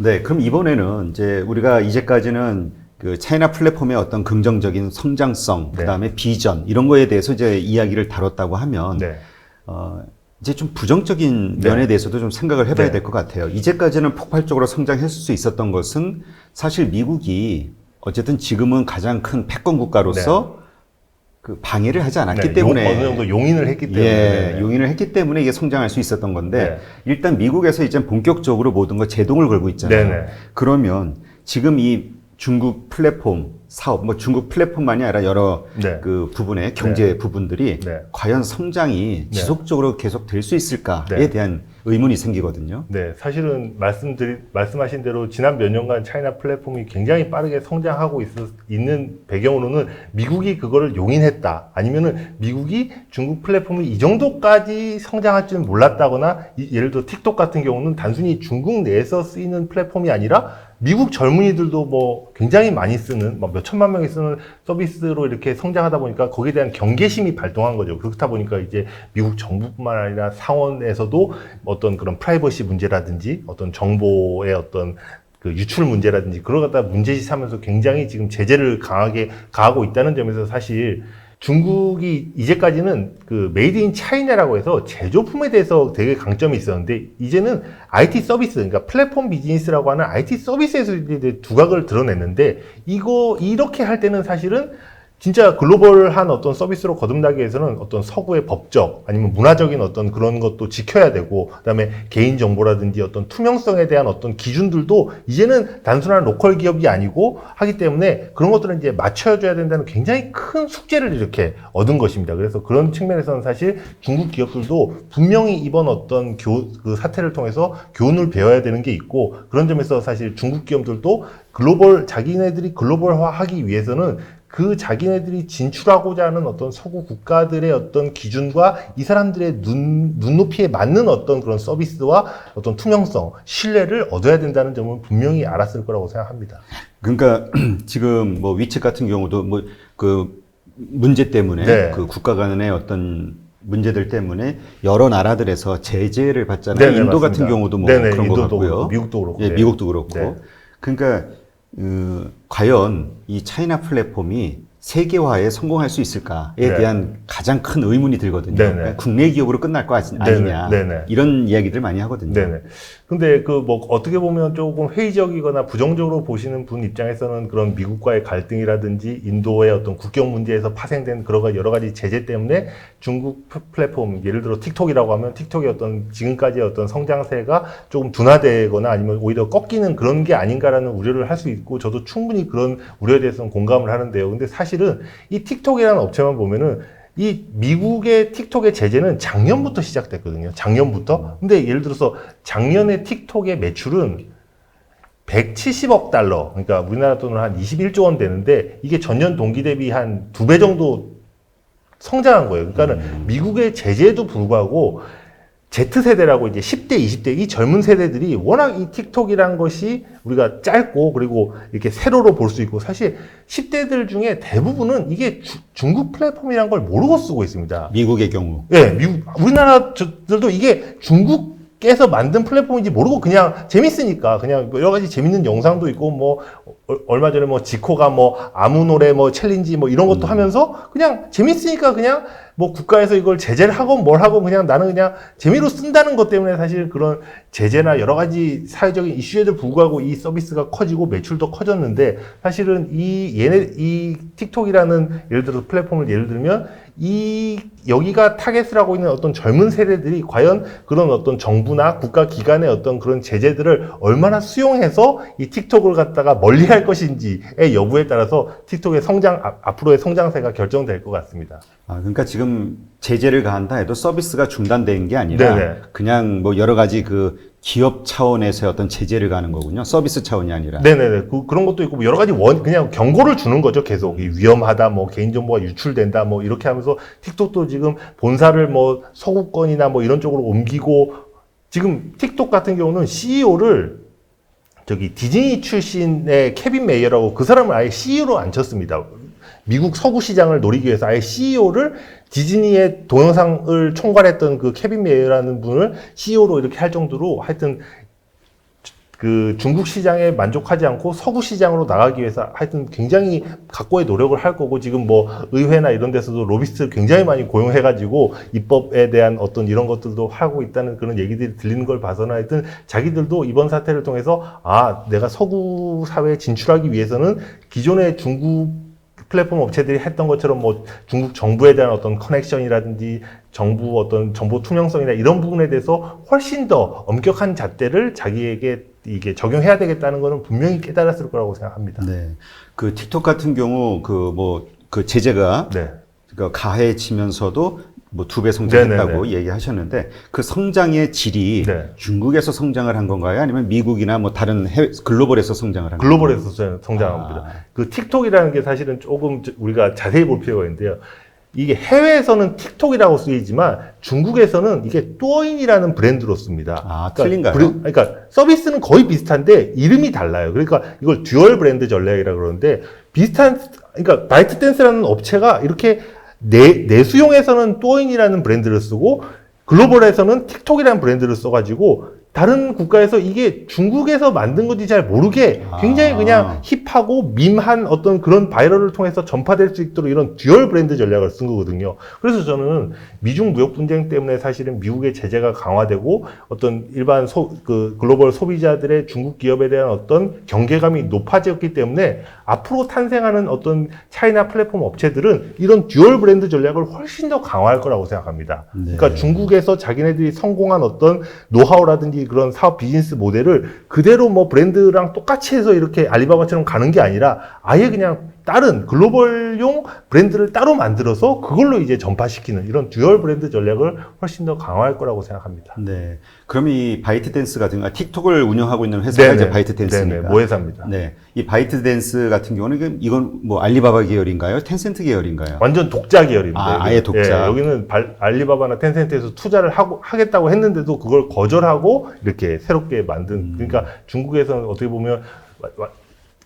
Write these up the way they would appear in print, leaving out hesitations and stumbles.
네, 그럼 이번에는 이제 우리가 이제까지는 그 차이나 플랫폼의 어떤 긍정적인 성장성, 네. 그다음에 비전 이런 거에 대해서 이제 이야기를 다뤘다고 하면 네. 이제 좀 부정적인 네. 면에 대해서도 좀 생각을 해봐야 네. 될 것 같아요. 이제까지는 폭발적으로 성장했을 수 있었던 것은 사실 미국이 어쨌든 지금은 가장 큰 패권 국가로서 그 방해를 하지 않았기 네. 때문에 어느 정도 용인을 했기 때문에. 예, 네. 용인을 했기 때문에 이게 성장할 수 있었던 건데 네. 일단 미국에서 이제 본격적으로 모든 걸 제동을 걸고 있잖아요. 네네. 그러면 지금 이 중국 플랫폼 사업, 뭐 중국 플랫폼만이 아니라 여러 네. 그 부분의 경제 부분들이 네. 과연 성장이 네. 지속적으로 계속 될 수 있을까에 네. 대한 의문이 생기거든요. 네, 사실은 말씀하신 대로 지난 몇 년간 차이나 플랫폼이 굉장히 빠르게 성장하고 있는 배경으로는 미국이 그거를 용인했다. 아니면은 미국이 중국 플랫폼이 이 정도까지 성장할 줄은 몰랐다거나, 예를 들어 틱톡 같은 경우는 단순히 중국 내에서 쓰이는 플랫폼이 아니라 미국 젊은이들도 뭐 굉장히 많이 쓰는, 뭐 몇 천만 명이 쓰는 서비스로 이렇게 성장하다 보니까 거기에 대한 경계심이 발동한 거죠. 그렇다 보니까 이제 미국 정부뿐만 아니라 상원에서도 어떤 그런 프라이버시 문제라든지 어떤 정보의 어떤 그 유출 문제라든지 그걸 갖다 문제시 삼면서 굉장히 지금 제재를 강하게 가하고 있다는 점에서 사실 중국이 이제까지는 그 메이드 인 차이나라고 해서 제조품에 대해서 되게 강점이 있었는데 이제는 IT 서비스, 그러니까 플랫폼 비즈니스라고 하는 IT 서비스에서 이제 두각을 드러냈는데 이렇게 할 때는 사실은 진짜 글로벌한 어떤 서비스로 거듭나기 위해서는 어떤 서구의 법적 아니면 문화적인 어떤 그런 것도 지켜야 되고, 그다음에 개인정보라든지 어떤 투명성에 대한 어떤 기준들도 이제는 단순한 로컬 기업이 아니고 하기 때문에 그런 것들은 이제 맞춰줘야 된다는 굉장히 큰 숙제를 이렇게 얻은 것입니다. 그래서 그런 측면에서는 사실 중국 기업들도 분명히 이번 어떤 그 사태를 통해서 교훈을 배워야 되는 게 있고, 그런 점에서 사실 중국 기업들도 자기네들이 글로벌화하기 위해서는 그 자기네들이 진출하고자 하는 어떤 서구 국가들의 어떤 기준과 이 사람들의 눈높이에 맞는 어떤 그런 서비스와 어떤 투명성, 신뢰를 얻어야 된다는 점은 분명히 알았을 거라고 생각합니다. 그러니까 지금 뭐 위챗 같은 경우도 뭐 그 문제 때문에 네. 그 국가 간의 어떤 문제들 때문에 여러 나라들에서 제재를 받잖아요. 네네, 인도 맞습니다. 같은 경우도 뭐 네네, 그런 것 인도도 같고요. 그렇고, 미국도 그렇고. 예, 네. 미국도 그렇고. 네. 그러니까 과연 이 차이나 플랫폼이 세계화에 성공할 수 있을까에 네. 대한 가장 큰 의문이 들거든요. 네네. 그러니까 국내 기업으로 끝날 거 아니냐. 네네. 이런 이야기들 많이 하거든요. 네네. 근데 그 뭐 어떻게 보면 조금 회의적이거나 부정적으로 보시는 분 입장에서는 그런 미국과의 갈등이라든지 인도의 어떤 국경 문제에서 파생된 그런 여러 가지 제재 때문에 중국 플랫폼, 예를 들어 틱톡이라고 하면 틱톡의 어떤 지금까지의 어떤 성장세가 조금 둔화되거나 아니면 오히려 꺾이는 그런 게 아닌가라는 우려를 할 수 있고, 저도 충분히 그런 우려에 대해서는 공감을 하는데요. 근데 사실은 이 틱톡이라는 업체만 보면은 이 미국의 틱톡의 제재는 작년부터 시작됐거든요. 작년부터. 근데 예를 들어서 작년에 틱톡의 매출은 170억 달러, 그러니까 우리나라 돈으로 한 21조 원 되는데 이게 전년 동기 대비 한 2배 정도 성장한 거예요. 그러니까는 미국의 제재에도 불구하고 Z세대라고 이제 10대, 20대 이 젊은 세대들이 워낙 이 틱톡이란 것이 우리가 짧고 그리고 이렇게 세로로 볼 수 있고, 사실 10대들 중에 대부분은 이게 중국 플랫폼이란 걸 모르고 쓰고 있습니다. 미국의 경우. 예, 우리나라들도 이게 중국에서 만든 플랫폼인지 모르고 그냥 재밌으니까 그냥 여러 가지 재밌는 영상도 있고, 뭐 얼마 전에 뭐 지코가 뭐 아무 노래 뭐 챌린지 뭐 이런 것도 하면서 그냥 재밌으니까 그냥 뭐 국가에서 이걸 제재를 하고 뭘 하고 그냥 나는 그냥 재미로 쓴다는 것 때문에 사실 그런 제재나 여러 가지 사회적인 이슈에도 불구하고 이 서비스가 커지고 매출도 커졌는데, 사실은 이 틱톡이라는 예를 들어서 플랫폼을 예를 들면 여기가 타겟을 하고 있는 어떤 젊은 세대들이 과연 그런 어떤 정부나 국가 기관의 어떤 그런 제재들을 얼마나 수용해서 이 틱톡을 갖다가 멀리 할 것인지의 여부에 따라서 틱톡의 앞으로의 성장세가 결정될 것 같습니다. 그러니까 지금 제재를 가한다 해도 서비스가 중단되는 게 아니라 네네. 그냥 뭐 여러 가지 그 기업 차원에서의 어떤 제재를 가는 거군요. 서비스 차원이 아니라. 네네네. 그런 것도 있고, 뭐 여러 가지 그냥 경고를 주는 거죠. 계속. 위험하다, 뭐 개인정보가 유출된다, 뭐 이렇게 하면서 틱톡도 지금 본사를 뭐 서구권이나 뭐 이런 쪽으로 옮기고, 지금 틱톡 같은 경우는 CEO를 디즈니 출신의 케빈 메이어라고 그 사람을 아예 CEO로 앉혔습니다. 미국 서구 시장을 노리기 위해서 아예 CEO를 디즈니의 동영상을 총괄했던 그 케빈 메이어라는 분을 CEO로 이렇게 할 정도로 하여튼 그 중국 시장에 만족하지 않고 서구 시장으로 나가기 위해서 하여튼 굉장히 각고의 노력을 할 거고, 지금 뭐 의회나 이런 데서도 로비스트를 굉장히 많이 고용해가지고 입법에 대한 어떤 이런 것들도 하고 있다는 그런 얘기들이 들리는 걸 봐서는 하여튼 자기들도 이번 사태를 통해서 내가 서구 사회에 진출하기 위해서는 기존의 중국 플랫폼 업체들이 했던 것처럼 뭐 중국 정부에 대한 어떤 커넥션이라든지 정부 어떤 정보 투명성이나 이런 부분에 대해서 훨씬 더 엄격한 잣대를 자기에게 이게 적용해야 되겠다는 거는 분명히 깨달았을 거라고 생각합니다. 네. 그 틱톡 같은 경우 그 제재가 네. 그러니까 가해지면서도 뭐 2배 성장했다고 네네네. 얘기하셨는데, 그 성장의 질이 네. 중국에서 성장을 한 건가요? 아니면 미국이나 뭐 다른 글로벌에서 성장을 한 건가요? 글로벌에서 성장합니다. 그 틱톡이라는 게 사실은 조금 우리가 자세히 볼 필요가 있는데요. 이게 해외에서는 틱톡이라고 쓰이지만 중국에서는 이게 뚜어인이라는 브랜드로 씁니다. 틀린가요? 그러니까 서비스는 거의 비슷한데 이름이 달라요. 그러니까 이걸 듀얼 브랜드 전략이라고 그러는데, 그러니까 바이트댄스라는 업체가 이렇게 내수용에서는 뚜어인이라는 브랜드를 쓰고 글로벌에서는 틱톡이라는 브랜드를 써가지고 다른 국가에서 이게 중국에서 만든 건지 잘 모르게 굉장히 그냥 힙하고 밈한 어떤 그런 바이럴을 통해서 전파될 수 있도록 이런 듀얼 브랜드 전략을 쓴 거거든요. 그래서 저는 미중 무역 분쟁 때문에 사실은 미국의 제재가 강화되고 어떤 일반 글로벌 소비자들의 중국 기업에 대한 어떤 경계감이 높아졌기 때문에 앞으로 탄생하는 어떤 차이나 플랫폼 업체들은 이런 듀얼 브랜드 전략을 훨씬 더 강화할 거라고 생각합니다. 네. 그러니까 중국에서 자기네들이 성공한 어떤 노하우라든지 그런 사업 비즈니스 모델을 그대로 뭐 브랜드랑 똑같이 해서 이렇게 알리바바처럼 가는 게 아니라 아예 그냥 다른 글로벌용 브랜드를 따로 만들어서 그걸로 이제 전파시키는 이런 듀얼 브랜드 전략을 훨씬 더 강화할 거라고 생각합니다. 네. 그럼 이 바이트댄스 같은 틱톡을 운영하고 있는 회사가 이제 바이트댄스입니다. 네네. 모회사입니다. 네. 이 바이트댄스 같은 경우는 이건 뭐 알리바바 계열인가요? 텐센트 계열인가요? 완전 독자 계열입니다. 아예 독자. 예, 여기는 알리바바나 텐센트에서 투자를 하겠다고 했는데도 그걸 거절하고 이렇게 새롭게 만든. 그러니까 중국에서는 어떻게 보면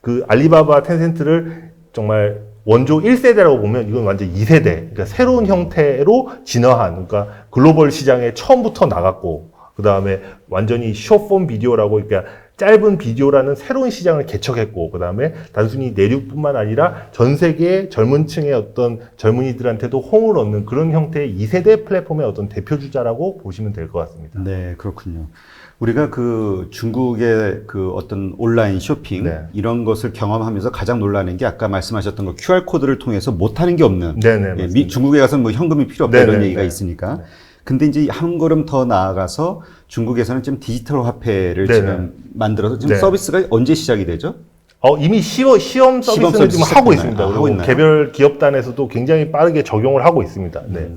그 알리바바 텐센트를 정말 원조 1세대라고 보면 이건 완전 2세대. 그러니까 새로운 형태로 진화한, 그러니까 글로벌 시장에 처음부터 나갔고, 그 다음에 완전히 숏폼 비디오라고, 그러니까 짧은 비디오라는 새로운 시장을 개척했고, 그 다음에 단순히 내륙뿐만 아니라 전 세계 젊은 층의 어떤 젊은이들한테도 호응을 얻는 그런 형태의 2세대 플랫폼의 어떤 대표주자라고 보시면 될 것 같습니다. 네, 그렇군요. 우리가 그 중국의 그 어떤 온라인 쇼핑 네. 이런 것을 경험하면서 가장 놀라는 게 아까 말씀하셨던 거 QR코드를 통해서 못하는 게 없는. 네네. 예, 중국에 가서는 뭐 현금이 필요 없다 이런 네네. 얘기가 있으니까. 근데 이제 한 걸음 더 나아가서 중국에서는 지금 디지털 화폐를 네네. 지금 만들어서 지금 네. 서비스가 언제 시작이 되죠? 이미 시험 서비스는 지금 서비스 하고 시작됐나요? 있습니다. 하고 그리고 있나요? 개별 기업단에서도 굉장히 빠르게 적용을 하고 있습니다. 네.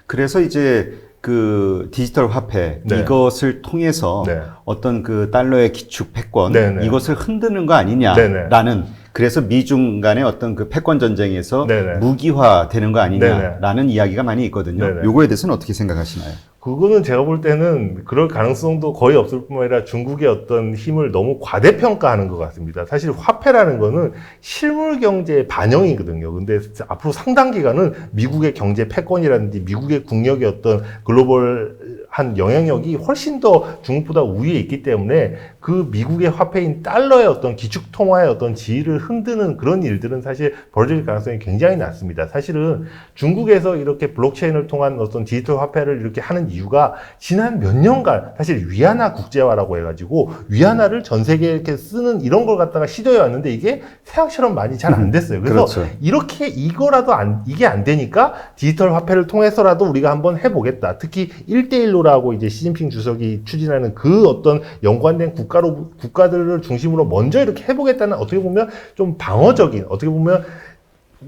그래서 이제 그 디지털 화폐 네. 이것을 통해서 네. 어떤 그 달러의 기축 패권 네네. 이것을 흔드는 거 아니냐라는, 그래서 미중 간의 어떤 그 패권 전쟁에서 네네. 무기화 되는 거 아니냐라는 이야기가 많이 있거든요. 네네. 요거에 대해서는 어떻게 생각하시나요? 그거는 제가 볼 때는 그럴 가능성도 거의 없을 뿐만 아니라 중국의 어떤 힘을 너무 과대평가하는 것 같습니다. 사실 화폐라는 거는 실물 경제의 반영이거든요. 근데 앞으로 상당 기간은 미국의 경제 패권이라든지 미국의 국력의 어떤 글로벌한 영향력이 훨씬 더 중국보다 우위에 있기 때문에 그 미국의 화폐인 달러의 어떤 기축 통화의 어떤 지위를 흔드는 그런 일들은 사실 벌어질 가능성이 굉장히 낮습니다. 사실은 중국에서 이렇게 블록체인을 통한 어떤 디지털 화폐를 이렇게 하는 이유가 지난 몇 년간 사실 위안화 국제화라고 해가지고 위안화를 전 세계에 이렇게 쓰는 이런 걸 갖다가 시도해 왔는데 이게 생각처럼 많이 잘 안 됐어요. 그래서 그렇죠. 이렇게 이거라도 이게 안 되니까 디지털 화폐를 통해서라도 우리가 한번 해보겠다. 특히 1대1로라고 이제 시진핑 주석이 추진하는 그 어떤 연관된 국가들을 중심으로 먼저 이렇게 해보겠다는, 어떻게 보면 좀 방어적인, 어떻게 보면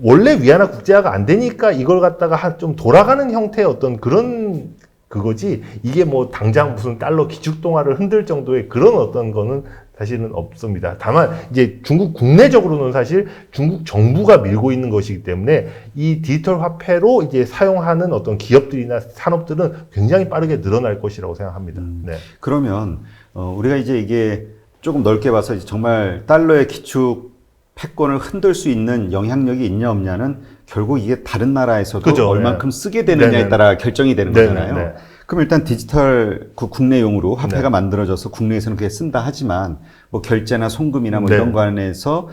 원래 위안화 국제화가 안 되니까 이걸 갖다가 좀 돌아가는 형태의 어떤 그런 그거지, 이게 뭐 당장 무슨 달러 기축통화를 흔들 정도의 그런 어떤 거는 사실은 없습니다. 다만 이제 중국 국내적으로는 사실 중국 정부가 밀고 있는 것이기 때문에 이 디지털 화폐로 이제 사용하는 어떤 기업들이나 산업들은 굉장히 빠르게 늘어날 것이라고 생각합니다. 네. 그러면 우리가 이제 이게 조금 넓게 봐서 이제 정말 달러의 기축 패권을 흔들 수 있는 영향력이 있냐 없냐는 결국 이게 다른 나라에서도 그죠, 얼만큼 네. 쓰게 되느냐에 네네. 따라 결정이 되는 네네. 거잖아요. 네. 그럼 일단 디지털 국내용으로 화폐가 네. 만들어져서 국내에서는 그게 쓴다 하지만 뭐 결제나 송금이나 뭐 네. 이런 관해서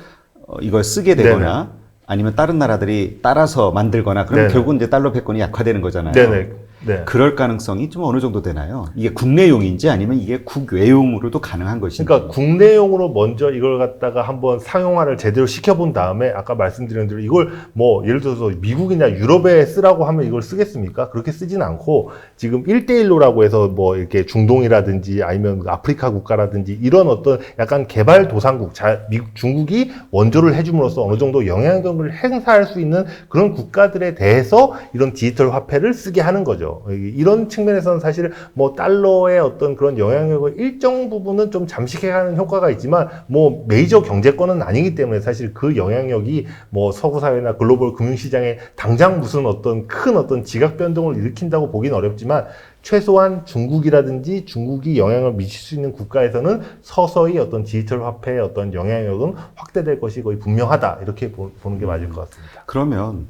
이걸 쓰게 되거나 아니면 다른 나라들이 따라서 만들거나 그러면 네네. 결국은 이제 달러 패권이 약화되는 거잖아요. 네네. 네. 그럴 가능성이 좀 어느 정도 되나요? 이게 국내용인지 아니면 이게 국외용으로도 가능한 것인지. 그러니까 국내용으로 먼저 이걸 갖다가 한번 상용화를 제대로 시켜본 다음에 아까 말씀드린 대로 이걸 뭐 예를 들어서 미국이나 유럽에 쓰라고 하면 이걸 쓰겠습니까? 그렇게 쓰진 않고 지금 1대1로라고 해서 뭐 이렇게 중동이라든지 아니면 아프리카 국가라든지 이런 어떤 약간 개발도상국, 미국, 중국이 원조를 해줌으로써 어느 정도 영향력을 행사할 수 있는 그런 국가들에 대해서 이런 디지털 화폐를 쓰게 하는 거죠. 이런 측면에서는 사실 뭐 달러의 어떤 그런 영향력을 일정 부분은 좀 잠식해가는 효과가 있지만 뭐 메이저 경제권은 아니기 때문에 사실 그 영향력이 뭐 서구 사회나 글로벌 금융시장에 당장 무슨 어떤 큰 어떤 지각 변동을 일으킨다고 보기는 어렵지만 최소한 중국이라든지 중국이 영향을 미칠 수 있는 국가에서는 서서히 어떤 디지털 화폐의 어떤 영향력은 확대될 것이 거의 분명하다 이렇게 보는 게 맞을 것 같습니다. 그러면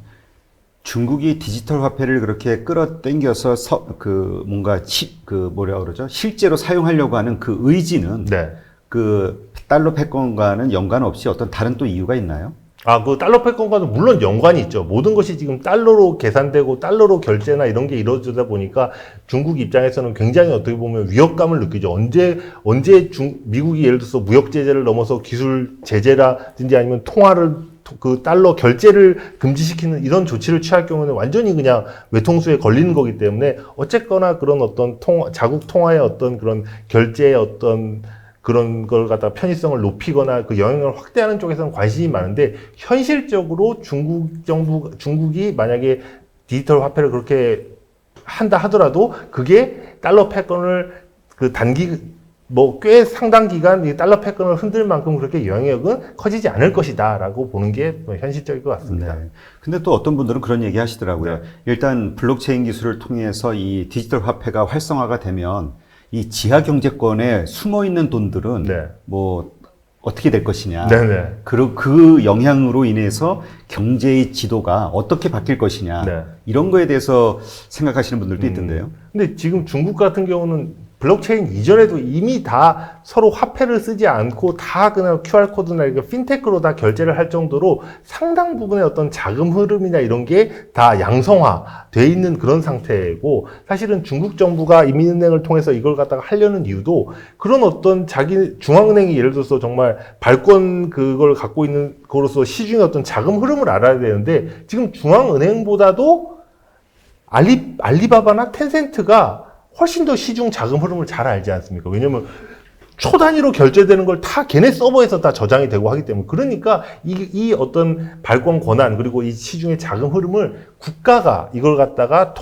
중국이 디지털 화폐를 그렇게 끌어당겨서 뭐라 그러죠? 실제로 사용하려고 하는 그 의지는 네. 그 달러 패권과는 연관 없이 어떤 다른 또 이유가 있나요? 그 달러 패권과는 물론 연관이 있죠. 모든 것이 지금 달러로 계산되고 달러로 결제나 이런 게 이루어지다 보니까 중국 입장에서는 굉장히 어떻게 보면 위협감을 느끼죠. 미국이 예를 들어서 무역 제재를 넘어서 기술 제재라든지 아니면 그 달러 결제를 금지시키는 이런 조치를 취할 경우는 완전히 그냥 외통수에 걸리는 거기 때문에 어쨌거나 그런 어떤 자국 통화의 어떤 그런 결제의 어떤 그런 걸 갖다가 편의성을 높이거나 그 영향을 확대하는 쪽에서는 관심이 많은데 현실적으로 중국이 만약에 디지털 화폐를 그렇게 한다 하더라도 그게 달러 패권을 꽤 상당 기간 이 달러 패권을 흔들 만큼 그렇게 영향력은 커지지 않을 것이다라고 보는 게 현실적일 것 같습니다. 네. 근데 또 어떤 분들은 그런 얘기 하시더라고요. 네. 일단 블록체인 기술을 통해서 이 디지털 화폐가 활성화가 되면 이 지하 경제권에 숨어 있는 돈들은 네. 뭐 어떻게 될 것이냐. 네네. 그 영향으로 인해서 경제의 지도가 어떻게 바뀔 것이냐. 네. 이런 거에 대해서 생각하시는 분들도 있던데요. 근데 지금 중국 같은 경우는 블록체인 이전에도 이미 다 서로 화폐를 쓰지 않고 다 그냥 QR코드나 이렇게 핀테크로 다 결제를 할 정도로 상당 부분의 어떤 자금 흐름이나 이런 게 다 양성화 돼 있는 그런 상태고 사실은 중국 정부가 인민은행을 통해서 이걸 갖다가 하려는 이유도 그런 어떤 자기 중앙은행이 예를 들어서 정말 발권 그걸 갖고 있는 거로서 시중의 어떤 자금 흐름을 알아야 되는데 지금 중앙은행보다도 알리바바나 텐센트가 훨씬 더 시중 자금 흐름을 잘 알지 않습니까? 왜냐면 초 단위로 결제되는 걸 다 걔네 서버에서 다 저장이 되고 하기 때문에 그러니까 이 어떤 발권 권한 그리고 이 시중의 자금 흐름을 국가가 이걸 갖다가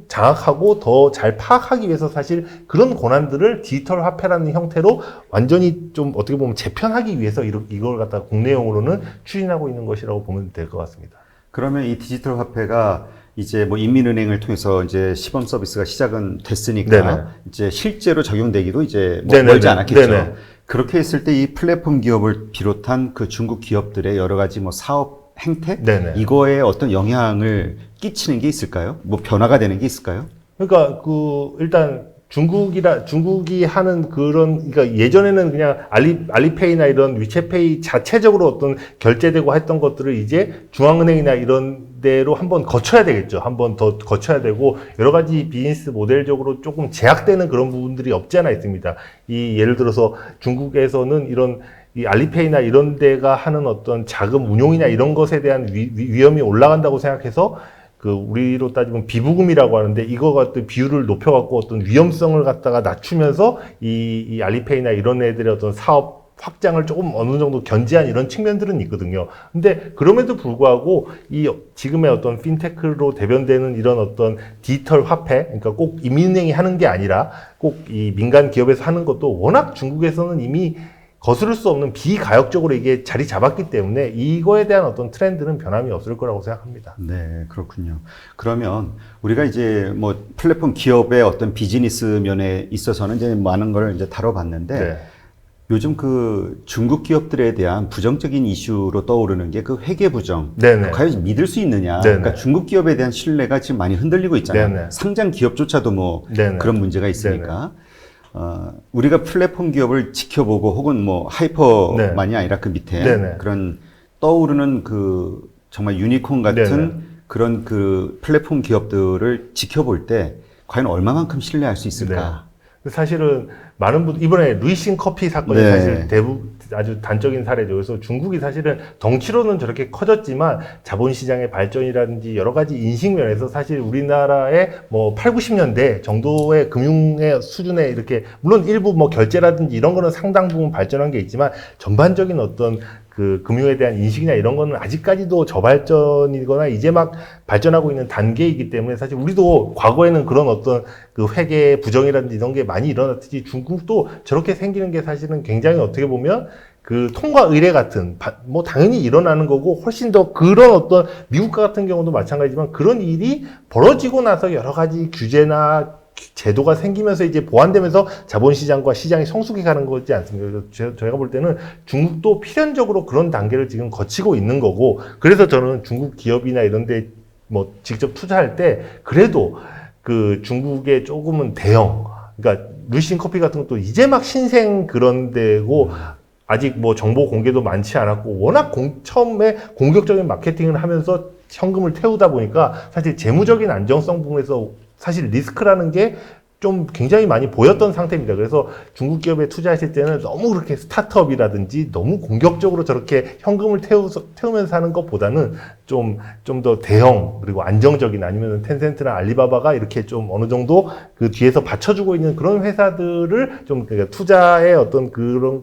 장악하고 더 잘 파악하기 위해서 사실 그런 권한들을 디지털 화폐라는 형태로 완전히 좀 어떻게 보면 재편하기 위해서 이걸 갖다가 국내용으로는 추진하고 있는 것이라고 보면 될 것 같습니다. 그러면 이 디지털 화폐가 이제 뭐 인민은행을 통해서 이제 시범 서비스가 시작은 됐으니까 네네. 이제 실제로 적용되기도 이제 뭐 네네네. 멀지 않았겠죠. 네네. 그렇게 했을 때 이 플랫폼 기업을 비롯한 그 중국 기업들의 여러 가지 뭐 사업 행태 네네. 이거에 어떤 영향을 끼치는 게 있을까요? 뭐 변화가 되는 게 있을까요? 그러니까 일단 중국이 하는 그러니까 예전에는 그냥 알리페이나 이런 위챗페이 자체적으로 어떤 결제되고 했던 것들을 이제 중앙은행이나 이런 데로 한번 거쳐야 되겠죠. 한번 더 거쳐야 되고 여러 가지 비즈니스 모델적으로 조금 제약되는 그런 부분들이 없지 않아 있습니다. 예를 들어서 중국에서는 이런 이 알리페이나 이런 데가 하는 어떤 자금 운용이나 이런 것에 대한 위험이 올라간다고 생각해서 우리로 따지면 비부금이라고 하는데 이거가 또 비율을 높여갖고 어떤 위험성을 갖다가 낮추면서 이 알리페이나 이런 애들의 어떤 사업 확장을 조금 어느 정도 견제한 이런 측면들은 있거든요. 근데 그럼에도 불구하고 이 지금의 어떤 핀테크로 대변되는 이런 어떤 디지털 화폐, 그러니까 꼭 인민은행이 하는 게 아니라 꼭 이 민간 기업에서 하는 것도 워낙 중국에서는 이미 거스를 수 없는 비가역적으로 이게 자리 잡았기 때문에 이거에 대한 어떤 트렌드는 변함이 없을 거라고 생각합니다. 네, 그렇군요. 그러면 우리가 이제 뭐 플랫폼 기업의 어떤 비즈니스 면에 있어서는 이제 많은 걸 이제 다뤄봤는데 네. 요즘 그 중국 기업들에 대한 부정적인 이슈로 떠오르는 게 그 회계 부정. 네네. 과연 믿을 수 있느냐. 네네. 그러니까 중국 기업에 대한 신뢰가 지금 많이 흔들리고 있잖아요. 네네. 상장 기업조차도 뭐 네네. 그런 문제가 있으니까. 우리가 플랫폼 기업을 지켜보고 혹은 뭐 하이퍼만이 아니라 그 밑에 네네. 그런 떠오르는 그 정말 유니콘 같은 네네. 그런 그 플랫폼 기업들을 지켜볼 때 과연 얼마만큼 신뢰할 수 있을까? 사실은 많은 분 이번에 루이싱 커피 사건이 네. 사실 아주 단적인 사례죠. 그래서 중국이 사실은 덩치로는 저렇게 커졌지만 자본시장의 발전이라든지 여러 가지 인식 면에서 사실 우리나라의 뭐 8, 90년대 정도의 금융의 수준에 이렇게 물론 일부 뭐 결제라든지 이런 거는 상당 부분 발전한 게 있지만 전반적인 어떤 그 금융에 대한 인식이나 이런 거는 아직까지도 저발전이거나 이제 막 발전하고 있는 단계이기 때문에 사실 우리도 과거에는 그런 어떤 그 회계 부정이라든지 이런 게 많이 일어났듯이 중국도 저렇게 생기는 게 사실은 굉장히 어떻게 보면 그 통과 의례 같은 뭐 당연히 일어나는 거고 훨씬 더 그런 어떤 미국과 같은 경우도 마찬가지지만 그런 일이 벌어지고 나서 여러 가지 규제나 제도가 생기면서 이제 보완되면서 자본시장과 시장이 성숙해 가는 거지 않습니까? 그래서 저희가 볼 때는 중국도 필연적으로 그런 단계를 지금 거치고 있는 거고, 그래서 저는 중국 기업이나 이런 데 뭐 직접 투자할 때 그래도 그 중국의 조금은 대형, 그러니까 루이싱 커피 같은 것도 이제 막 신생 그런 데고 아직 뭐 정보 공개도 많지 않았고 워낙 처음에 공격적인 마케팅을 하면서 현금을 태우다 보니까 사실 재무적인 안정성 부분에서 사실 리스크라는 게 좀 굉장히 많이 보였던 상태입니다. 그래서 중국 기업에 투자하실 때는 너무 그렇게 스타트업이라든지 너무 공격적으로 저렇게 현금을 태우면서 하는 것보다는 좀 더 대형 그리고 안정적인 아니면 텐센트나 알리바바가 이렇게 좀 어느 정도 그 뒤에서 받쳐주고 있는 그런 회사들을 좀 그러니까 투자의 어떤 그런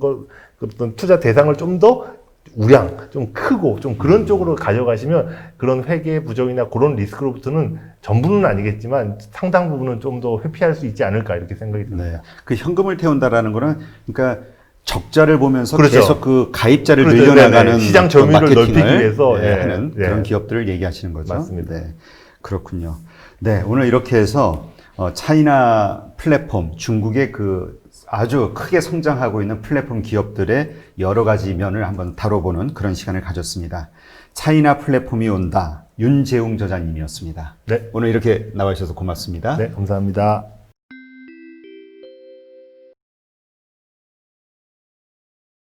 어떤 투자 대상을 좀 더 우량, 좀 크고, 좀 그런 쪽으로 가져가시면 그런 회계 부정이나 그런 리스크로부터는 전부는 아니겠지만 상당 부분은 좀 더 회피할 수 있지 않을까 이렇게 생각이 듭니다. 네. 그 현금을 태운다라는 거는 그러니까 적자를 보면서 그렇죠. 계속 그 가입자를 그렇죠. 늘려나가는 네네. 시장 어떤 점유율을 마케팅을 넓히기 위해서 하는 네. 그런 기업들을 얘기하시는 거죠. 맞습니다. 네. 그렇군요. 네. 오늘 이렇게 해서 차이나 플랫폼, 중국의 그 아주 크게 성장하고 있는 플랫폼 기업들의 여러 가지 면을 한번 다뤄보는 그런 시간을 가졌습니다. 차이나 플랫폼이 온다. 윤재웅 저자님이었습니다. 네. 오늘 이렇게 나와 주셔서 고맙습니다. 네, 감사합니다.